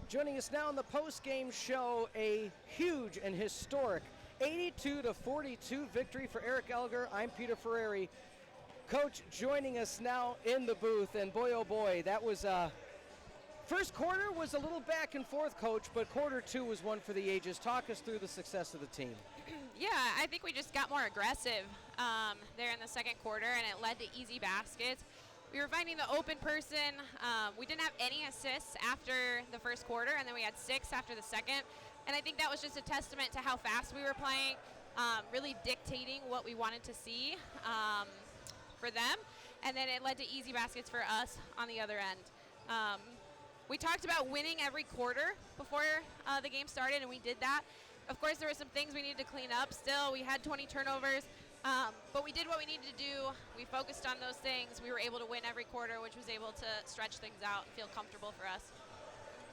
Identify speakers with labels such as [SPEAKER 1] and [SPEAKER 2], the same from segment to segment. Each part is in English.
[SPEAKER 1] Joining us now on the post-game show, a huge and historic 82-42 victory for Eric Elger. I'm Peter Ferrari. Coach joining us now in the booth, and boy, oh boy, that was first quarter was a little back and forth, Coach, but quarter two was one for the ages. Talk us through the success of the team.
[SPEAKER 2] Yeah, I think we just got more aggressive there in the second quarter, and it led to easy baskets. We were finding the open person. We didn't have any assists after the first quarter, and then we had 6 after the second. And I think that was just a testament to how fast we were playing, really dictating what we wanted to see for them. And then it led to easy baskets for us on the other end. We talked about winning every quarter before the game started, and we did that. Of course, there were some things we needed to clean up still. We had 20 turnovers. But we did what we needed to do. We focused on those things. We were able to win every quarter, which was able to stretch things out and feel comfortable for us.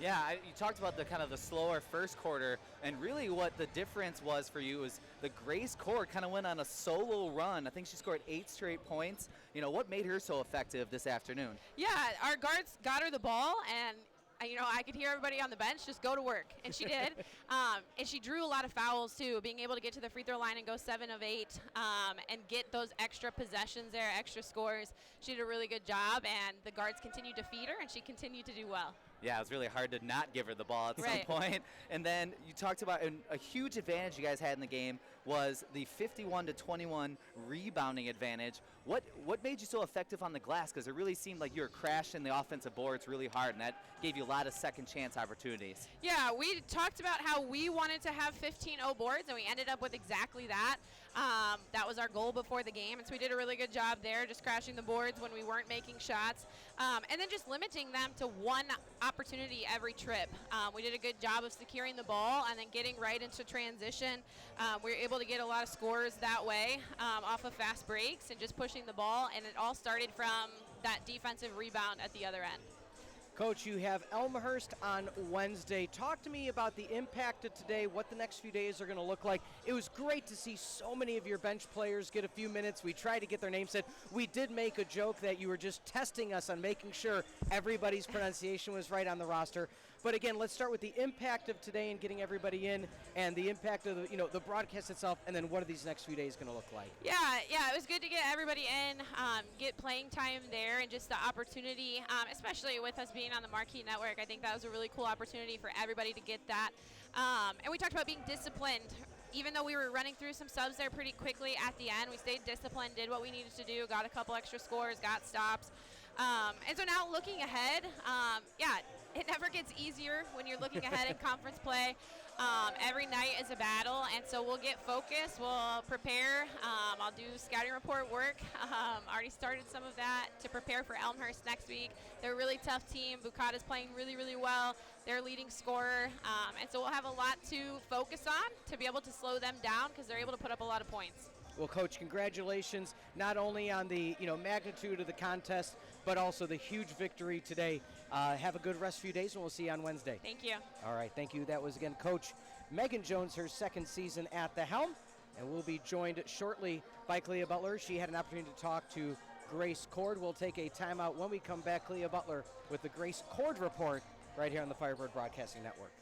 [SPEAKER 3] Yeah, you talked about the slower first quarter, and really what the difference was for you was the Grace Cord kind of went on a solo run. I think she scored 8 straight points. You know, what made her so effective this afternoon?
[SPEAKER 2] Yeah, our guards got her the ball, and I could hear everybody on the bench just go to work, and she did. And she drew a lot of fouls, too, being able to get to the free throw line and go 7 of 8 and get those extra possessions there, extra scores. She did a really good job, and the guards continued to feed her, and she continued to do well.
[SPEAKER 3] Yeah, it was really hard to not give her the ball at some point. And then you talked about a huge advantage you guys had in the game was the 51-21 rebounding advantage. What made you so effective on the glass? Because it really seemed like you were crashing the offensive boards really hard, and that gave you a lot of second chance opportunities.
[SPEAKER 2] Yeah, we talked about how we wanted to have 15-0 boards, and we ended up with exactly that. That was our goal before the game, and so we did a really good job there, just crashing the boards when we weren't making shots, and then just limiting them to one opportunity every trip. We did a good job of securing the ball and then getting right into transition. We were able to get a lot of scores that way off of fast breaks and just pushing the ball, and it all started from that defensive rebound at the other end.
[SPEAKER 1] Coach, you have Elmhurst on Wednesday. Talk to me about the impact of today, what the next few days are going to look like. It was great to see so many of your bench players get a few minutes. We tried to get their names said. We did make a joke that you were just testing us on making sure everybody's pronunciation was right on the roster. But again, let's start with the impact of today and getting everybody in, and the impact of the broadcast itself, and then what are these next few days going to look like?
[SPEAKER 2] Yeah, it was good to get everybody in, get playing time there, and just the opportunity, especially with us being on the Marquee Network. I think that was a really cool opportunity for everybody to get that. And we talked about being disciplined. Even though we were running through some subs there pretty quickly at the end, we stayed disciplined, did what we needed to do, got a couple extra scores, got stops. And so now looking ahead, it never gets easier when you're looking ahead in conference play. Every night is a battle, and so we'll get focused, we'll prepare. I'll do scouting report work. Already started some of that to prepare for Elmhurst next week. They're a really tough team. Bukata's playing really, really well. They're leading scorer, and so we'll have a lot to focus on to be able to slow them down because they're able to put up a lot of points.
[SPEAKER 1] Well, Coach, congratulations not only on the magnitude of the contest, but also the huge victory today. Have a good rest few days, and we'll see you on Wednesday.
[SPEAKER 2] Thank you.
[SPEAKER 1] All right, thank you. That was, again, Coach Megan Jones, her second season at the helm, and we'll be joined shortly by Clea Butler. She had an opportunity to talk to Grace Cord. We'll take a timeout when we come back. Clea Butler with the Grace Cord Report right here on the Firebird Broadcasting Network.